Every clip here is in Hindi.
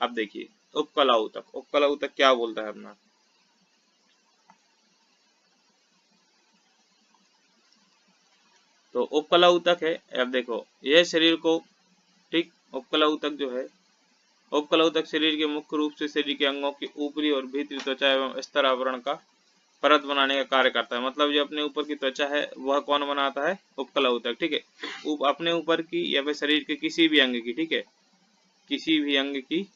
अब देखिए उपकला ऊतक, उपकला ऊतक क्या बोलता है अपना, तो उपकला ऊतक है, अब देखो यह शरीर को, ठीक, उपकला ऊतक जो है, उपकला ऊतक शरीर के मुख्य रूप से शरीर के अंगों की ऊपरी और भीतरी त्वचा एवं स्तर आवरण का परत बनाने का कार्य करता है। मतलब जो अपने ऊपर की त्वचा है वह कौन बनाता है, उपकला ऊतक, ठीक है। अपने ऊपर की या फिर शरीर के किसी भी अंग की, ठीक है, किसी भी अंग की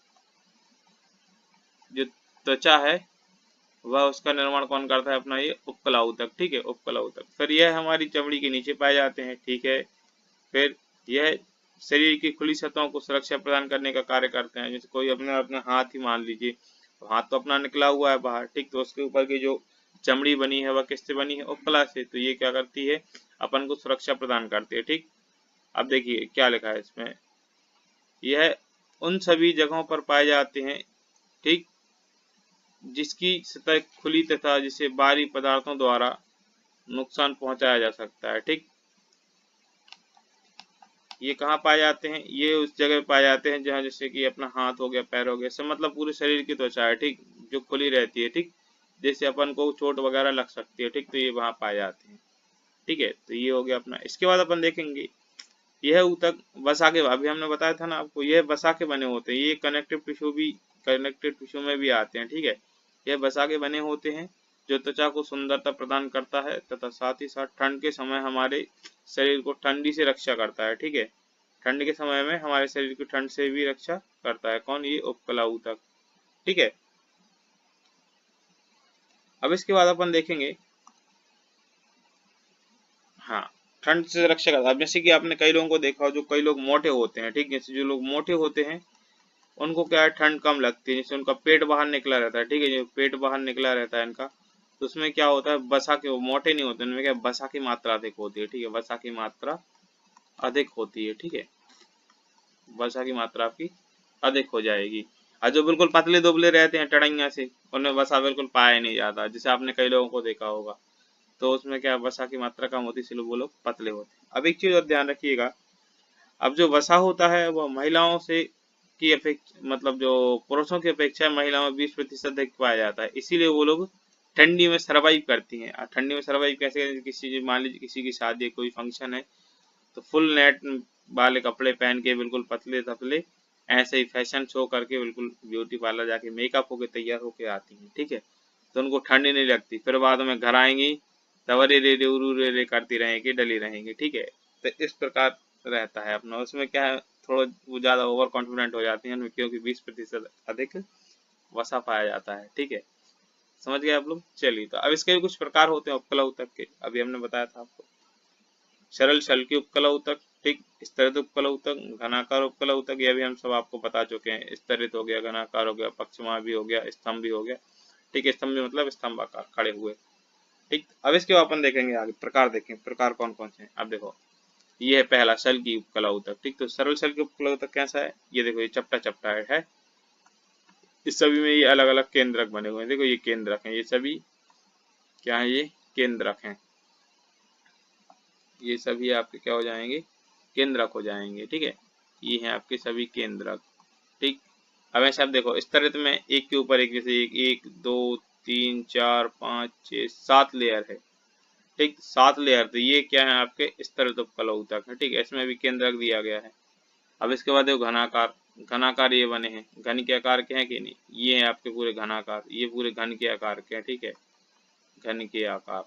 जो त्वचा है वह उसका निर्माण कौन करता है, अपना ये उपकला ऊतक, ठीक है, उपकला ऊतक। फिर यह हमारी चमड़ी के नीचे पाए जाते हैं, ठीक है। फिर यह शरीर की खुली सतहों को सुरक्षा प्रदान करने का कार्य करते हैं। जैसे कोई अपने अपना हाथ ही मान लीजिए, तो हाथ तो अपना निकला हुआ है बाहर, ठीक, तो उसके ऊपर की जो चमड़ी बनी है वह किससे बनी है, उपकला से, तो ये क्या करती है, अपन को सुरक्षा प्रदान करती है, ठीक। अब देखिए क्या लिखा है इसमें, यह उन सभी जगहों पर पाए जाते हैं, ठीक, जिसकी सतह खुली तथा जिसे बाहरी पदार्थों द्वारा नुकसान पहुंचाया जा सकता है, ठीक। ये कहाँ पाए जाते हैं, ये उस जगह पाए जाते हैं जहाँ जैसे कि अपना हाथ हो गया, पैर हो गया, सब मतलब पूरे शरीर की त्वचा है, ठीक, जो खुली रहती है, ठीक, जैसे अपन को चोट वगैरह लग सकती है, ठीक, तो ये वहाँ पाए जाते हैं, ठीक है। तो ये हो गया अपना। इसके बाद अपन देखेंगे यह ऊतक वसा के, अभी हमने बताया था ना आपको, यह वसा के बने होते हैं, ये कनेक्टिव टिश्यू भी, कनेक्टिव टिश्यू में भी आते हैं, ठीक है। यह वसा के बने होते हैं जो त्वचा को सुंदरता प्रदान करता है तथा साथ ही साथ ठंड के समय हमारे शरीर को ठंडी से रक्षा करता है, ठीक है। ठंड के समय में हमारे शरीर की ठंड से भी रक्षा करता है, कौन, ये उपकला ऊतक, ठीक है। अब इसके बाद अपन देखेंगे, हाँ, ठंड से रक्षा करता है। अब जैसे कि आपने कई लोगों को देखा हो, जो कई लोग मोटे होते हैं, ठीक, जैसे जो लोग मोटे होते हैं उनको क्या है, ठंड कम लगती है, जैसे उनका पेट बाहर निकला रहता है, ठीक है, जो पेट बाहर निकला रहता है इनका, तो उसमें क्या होता है, वसा के, वो मोटे नहीं होते, उनमें क्या वसा की मात्रा अधिक होती है, ठीक है, वसा की मात्रा अधिक होती है, ठीक है, वसा की मात्रा आपकी अधिक हो जाएगी। और जो बिल्कुल पतले दुबले रहते हैं टड़ैया से, उनमें वसा बिल्कुल पाया नहीं जाता, जैसे आपने कई लोगों को देखा होगा, तो उसमें क्या वसा की मात्रा कम होती है, इसलिए वो लोग पतले होते हैं। अब एक चीज और ध्यान रखिएगा, अब जो वसा होता है वह महिलाओं से की अपेक्षा, मतलब जो पुरुषों की अपेक्षा महिलाओं में 20% अधिक पाया जाता है, इसीलिए वो लोग ठंडी में सरवाइव करती हैं। और ठंडी में सरवाइव कैसे करें, किसी, मान लीजिए किसी की शादी, कोई फंक्शन है, तो फुल नेट वाले कपड़े पहन के बिल्कुल पतले तपले ऐसे ही फैशन शो करके बिल्कुल ब्यूटी पार्लर जाके मेकअप होके तैयार होके आती हैं, ठीक है, तो उनको ठंडी नहीं लगती। फिर बाद में घर आएंगी तब रे रे रे उरू रे रे करती रहेंगी, डली रहेंगी, ठीक है। तो इस प्रकार रहता है अपना, उसमें क्या है, थोड़ा वो ज़्यादा ओवर कॉन्फिडेंट हो जाती हैं क्योंकि 20% अधिक वसा पाया जाता है, ठीक है। समझ गए आप लोग। चलिए, तो अब इसके भी कुछ प्रकार होते हैं उपकला ऊतक के, अभी हमने बताया था आपको, सरल शल की उपकला ऊतक, ठीक, स्तरित उपकला ऊतक, घनाकार उपकला ऊतक, यह भी हम सब आपको बता चुके हैं, स्तरित हो गया, घनाकार हो गया, पक्षमा भी हो गया, स्तंभ भी हो गया, ठीक है, स्तंभ भी मतलब स्तंभाकार खड़े हुए, ठीक। अब इसके बाद अपन देखेंगे आगे प्रकार, देखें प्रकार कौन कौन से हैं। अब देखो ये है पहला शल की उपकला ऊतक, ठीक, तो सरल शल की उपकला ऊतक कैसा है, ये देखो ये चपटा चपटा है, इस सभी में ये अलग अलग केंद्रक बने हुए हैं, देखो ये केंद्रक हैं, ये सभी क्या है, ये केंद्रक हैं, ये सभी आपके क्या हो जाएंगे, केंद्रक हो जाएंगे, ठीक है, ये हैं आपके सभी केंद्रक, ठीक। अब ऐसे आप देखो स्तरित में एक के ऊपर एक, जैसे एक, एक, दो, तीन, चार, पाँच, छः, 7 लेयर है, ठीक, 7 लेयर, तो ये क्या है आपके स्तरित उपकला ऊतक है, ठीक है, इसमें भी केंद्रक दिया गया है। अब इसके बाद देखो घनाकार, घनाकार ये बने हैं, घन के आकार के हैं कि नहीं, ये है आपके पूरे घनाकार, ये पूरे घन के आकार के हैं, ठीक है, घन के आकार,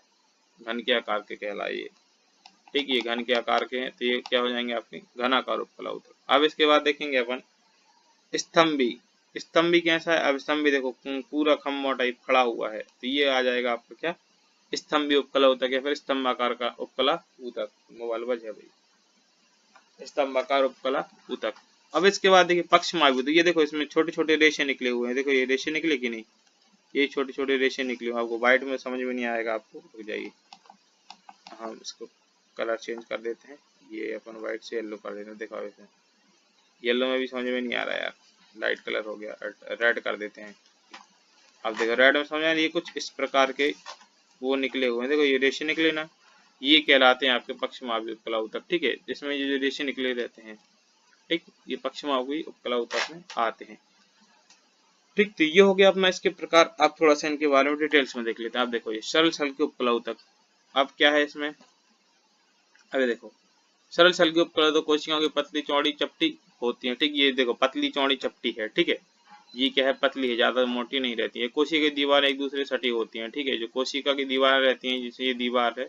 घन के आकार के कहलाए, ठीक, ये घन के आकार के हैं, तो ये क्या हो जाएंगे आपके घनाकार उपकला ऊतक। अब इसके बाद देखेंगे अपन स्तंभी, स्तंभी कैसा है, अब स्तंभी देखो पूरा खम्बा टाइप खड़ा हुआ है, तो ये आ जाएगा आपका क्या, स्तंभी उपकला ऊतक या फिर स्तंभाकार का उपकला ऊतक। मोबाइल बज है भाई, स्तंभाकार उपकला ऊतक। अब इसके बाद देखिए पक्षमार्गी, तो ये देखो इसमें छोटे छोटे रेशे निकले हुए हैं, देखो ये रेशे निकले कि नहीं, ये छोटे छोटे रेशे निकले हुए, आपको व्हाइट में समझ में नहीं आएगा, आपको रुक जाइए, हम इसको कलर चेंज कर देते हैं, ये अपन व्हाइट से येलो कर देते हैं, देखो इसमें येलो में भी समझ में नहीं आ रहा है यार, लाइट कलर हो गया, रेड कर देते हैं। अब देखो रेड में समझ आ रही है, कुछ इस प्रकार के वो निकले हुए हैं, देखो ये रेशे निकले ना, ये कहलाते हैं आपके पक्षमार्गी उपकला ऊतक, ठीक है, जिसमें ये जो रेशे निकले रहते हैं, ठीक, ये पक्षमार्गी उपकला ऊतक में आते हैं। ठीक। तो ये हो गया अपना इसके प्रकार। आप थोड़ा सा इनके बारे में डिटेल्स में देख लेते हैं। आप देखो ये सरल हल्के उपकला ऊतक, अब क्या है इसमें, अरे देखो सरल हल्के उपकला तो कोशिकाओं की पतली चौड़ी चपटी होती है, ठीक। ये देखो पतली चौड़ी चपटी है, ठीक है। ये क्या है, पतली है, ज्यादा मोटी नहीं रहती है। कोशिका की दीवार एक दूसरे से सटी होती है, ठीक है। जो कोशिका की दीवार रहती है, जैसे ये दीवार है,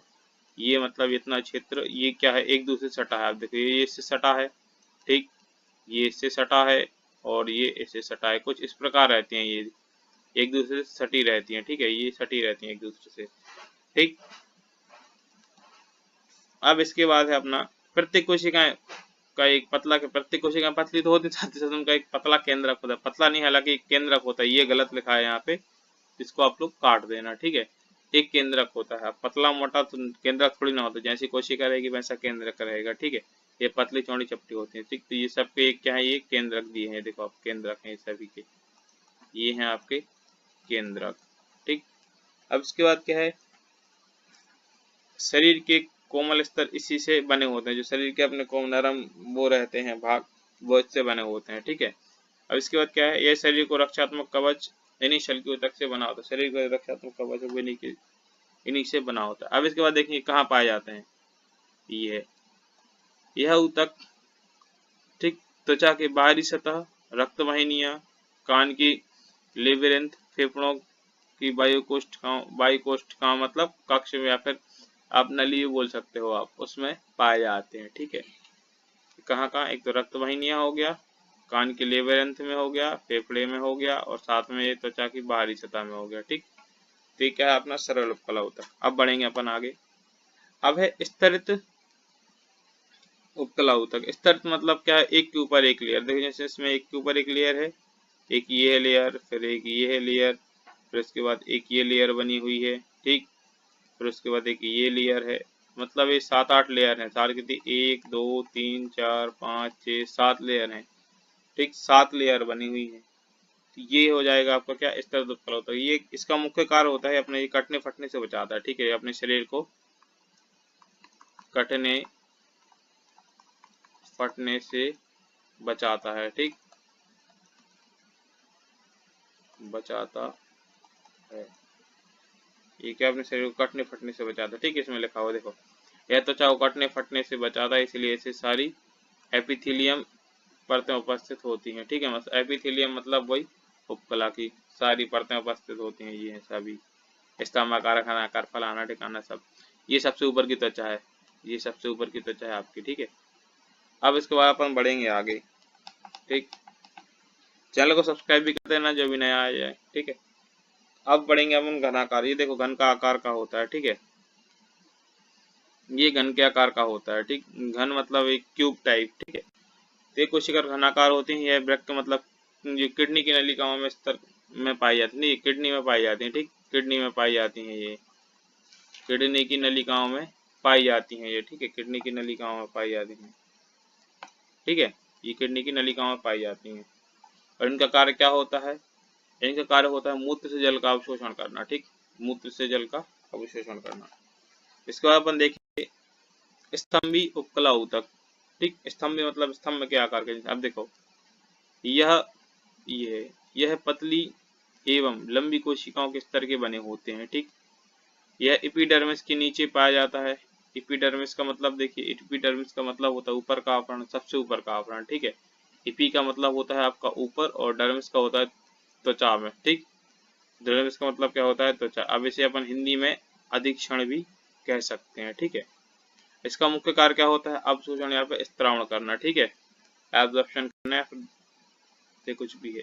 ये मतलब इतना क्षेत्र, ये क्या है, एक दूसरे से सटा है। आप देखो ये इससे सटा है, ठीक, ये इससे सटा है और ये इससे सटा है, कुछ इस प्रकार रहती हैं। ये एक दूसरे से सटी रहती हैं, ठीक है, ये सटी रहती हैं एक दूसरे से, ठीक। अब इसके बाद है अपना प्रत्येक कोशिका का एक पतला के, प्रत्येक कोशिका पतली तो होती है, साथ ही साथ उनका एक पतला केंद्रक होता है। पतला नहीं, हालांकि एक केंद्रक होता है, ये गलत लिखा है यहाँ पे, इसको आप लोग काट देना, ठीक है। एक केंद्रक होता है, पतला मोटा तो केंद्रक थोड़ी ना होता, जैसी कोशिका रहेगी वैसा केंद्रक रहेगा, ठीक है। ये पतली चौड़ी चपटी होती है, ठीक। तो ये सबके एक क्या है, ये केंद्रक दिए हैं, देखो आप केंद्रक हैं सभी के, ये हैं आपके केंद्रक, ठीक। अब इसके बाद क्या है, शरीर के कोमल स्तर इसी से बने होते हैं। जो शरीर के अपने कोमल नरम वो रहते हैं भाग, वो इससे बने होते हैं, ठीक है। अब इसके बाद क्या है, यह शरीर को रक्षात्मक कवच इन्हीं शल्की ऊतक से बना होता है। शरीर को रक्षात्मक कवच इन्हीं से बना होता है। अब इसके बाद देखिए कहाँ पाए जाते हैं, ये यह ऊतक, ठीक, त्वचा की बाहरी सतह, रक्त वाहिनियां, कान की लेबिरिंथ, फेफड़ों की वायुकोष्ठिकाओं मतलब कक्ष में, या फिर आप नली बोल सकते हो आप, उसमें पाए जाते हैं, ठीक है। कहाँ कहाँ, एक तो रक्त वाहिनियां हो गया, कान के लेबिरिंथ में हो गया, फेफड़े में हो गया, और साथ में ये त्वचा की बाहरी सतह में हो गया, ठीक। तो ये क्या है अपना सरल उपकला ऊतक। अब बढ़ेंगे अपन आगे। अब है स्तरित उपकला ऊतक। स्तरित मतलब क्या है, एक के ऊपर एक लेयर। देखिए जैसे इसमें एक के ऊपर एक लेयर है, एक ये लेयर, फिर एक ये लेयर, फिर उसके बाद एक ये लेयर बनी हुई है, ठीक। फिर उसके बाद एक ये लेयर है, मतलब ये 7-8 लेयर हैं। सारी कितनी, 1 2 3 4 5 6 7 लेयर हैं, ठीक, 7 लेयर बनी हुई है। तो ये हो जाएगा आपका क्या, स्तरित उपकला ऊतक। ये इसका मुख्य कार्य होता है अपने ये कटने फटने से बचाता है, ठीक है। अपने शरीर को कटने फटने से बचाता है, ठीक, बचाता है। ये क्या, अपने शरीर को कटने फटने से बचाता है, ठीक है। इसमें लिखा हुआ देखो, यह त्वचा को कटने फटने से बचाता है, इसलिए ऐसे सारी एपिथेलियम परतें उपस्थित होती हैं, ठीक है। मतलब एपिथेलियम मतलब वही उपकला की सारी परतें उपस्थित होती हैं, ये है सभी, स्तंभाकार, घनाकार, फलाना ठिकाना सब। ये सबसे ऊपर की त्वचा है, ये सबसे ऊपर की त्वचा है आपकी, ठीक है। अब इसके बाद अपन बढ़ेंगे आगे, ठीक। चैनल को सब्सक्राइब भी कर देना जो भी नया आ जाए, ठीक है। अब बढ़ेंगे अपन घनाकार। ये देखो घन का आकार का होता है, ठीक है, ये घन के आकार का होता है, ठीक। घन मतलब एक क्यूब टाइप, ठीक है। तो ये कोशिका घनाकार होती है। यह वृक्क मतलब ये किडनी की नलिकाओं में स्तर में पाई जाती है, नहीं किडनी में पाई जाती है, ठीक, किडनी में पाई जाती है, ये किडनी की नलिकाओं में पाई जाती हैं ये, ठीक है, किडनी की नलिकाओं में पाई जाती हैं, ठीक है। ये किडनी की नलिकाओं में पाई जाती हैं। और इनका कार्य क्या होता है, इनका कार्य होता है मूत्र से जल का अवशोषण करना, ठीक, मूत्र से जल का अवशोषण करना। इसके बाद अपन देखिए स्तंभी उपकला ऊतक, ठीक। स्तंभी मतलब स्तंभ के आकार के। अब देखो यह यह पतली एवं लंबी कोशिकाओं के स्तर के बने होते हैं, ठीक। यह एपिडर्मिस के नीचे पाया जाता है। एपिडर्मिस का मतलब देखिए, एपिडर्मिस का मतलब होता है ऊपर का आवरण, सबसे ऊपर का आवरण, ठीक है। एपी का मतलब होता है आपका ऊपर, और डर्मिस का होता है त्वचा में, ठीक। डर्मिस का मतलब क्या होता है, त्वचा। अब इसे अपन हिंदी में अधीक्षण भी कह सकते हैं, ठीक है। इसका मुख्य कार्य क्या होता है, अवशोषण या फिर स्त्रावण करना, ठीक है, एब्जॉर्प्शन करना, या फिर कुछ भी है,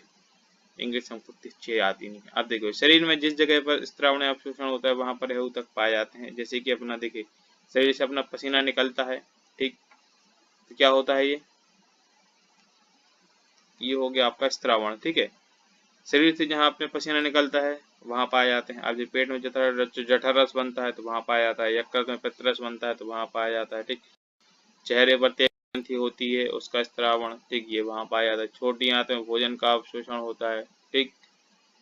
इंग्लिश हमको अच्छी आती नहीं है। अब देखो शरीर में जिस जगह पर स्त्रावण या अवशोषण होता है वहां पर यह ऊतक पाए जाते हैं। जैसे कि अपना देखिए शरीर से अपना पसीना निकलता है, ठीक, तो क्या होता है, ये हो गया आपका स्त्रावण, ठीक है। शरीर से जहाँ अपने पसीना निकलता है वहां पाए जाते हैं। अब पेट में जठर रस बनता है तो वहां पाया जाता है। यकृत में पित्तरस बनता है तो वहां पाया जाता है, ठीक। चेहरे पर ग्रंथि होती है उसका स्त्रावण, ठीक, ये वहां पाया जाता है। छोटी आंत में भोजन का अवशोषण होता है, ठीक,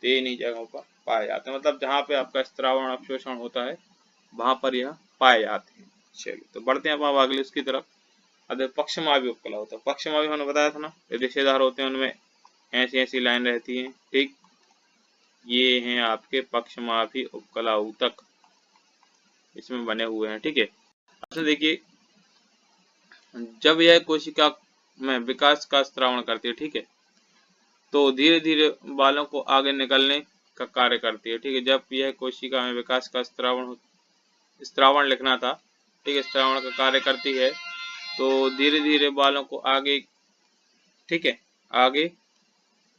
तो ये इन्हीं जगहों पर पाए जाते हैं। मतलब जहाँ पे आपका स्त्रावण अवशोषण होता है वहां पर यह पाए जाते हैं। चलिए तो बढ़ते हैं अब अगले इसकी तरफ। अब पक्षमावी उपकला होता है। पक्षमावी हमने बताया था ना, रेशेदार होते हैं, उनमें ऐसी ऐसी लाइन रहती है, ठीक, ये हैं आपके पक्षमापी उपकला ऊतक, इसमें बने हुए हैं। ठीक है, अच्छा देखिए, जब यह कोशिका में विकास का स्त्रावण करती है, ठीक है, तो धीरे धीरे बालों को आगे निकलने का कार्य करती है। ठीक है, जब यह कोशिका में विकास का स्त्रावण लिखना था, ठीक है, स्त्रावण का कार्य करती है, तो धीरे धीरे बालों को आगे, ठीक है, आगे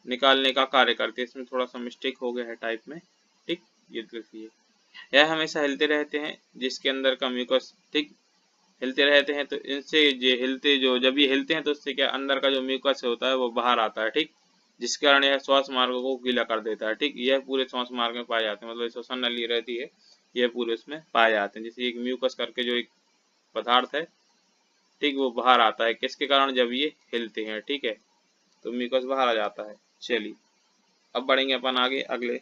निकालने का कार्य करती है। इसमें थोड़ा सा मिस्टेक हो गया है टाइप में। ठीक, ये देखिए, यह हमेशा हिलते रहते हैं, जिसके अंदर का म्यूकस, ठीक, हिलते रहते हैं, तो इनसे ये हिलते, जो जब ये हिलते हैं तो इससे क्या अंदर का जो म्यूकस होता है वो बाहर आता है। ठीक, जिस कारण यह श्वास मार्गों को गीला कर देता है। ठीक, यह पूरे श्वास मार्ग में पाए जाते हैं, मतलब श्वसन नली रहती है, यह पूरे उसमें पाए जाते हैं। जैसे एक म्यूकस करके जो एक पदार्थ है, ठीक, वो बाहर आता है, किसके कारण, जब ये हिलते हैं। ठीक है, तो म्यूकस बाहर आ जाता है। चलिए, अब बढ़ेंगे अपन आगे अगले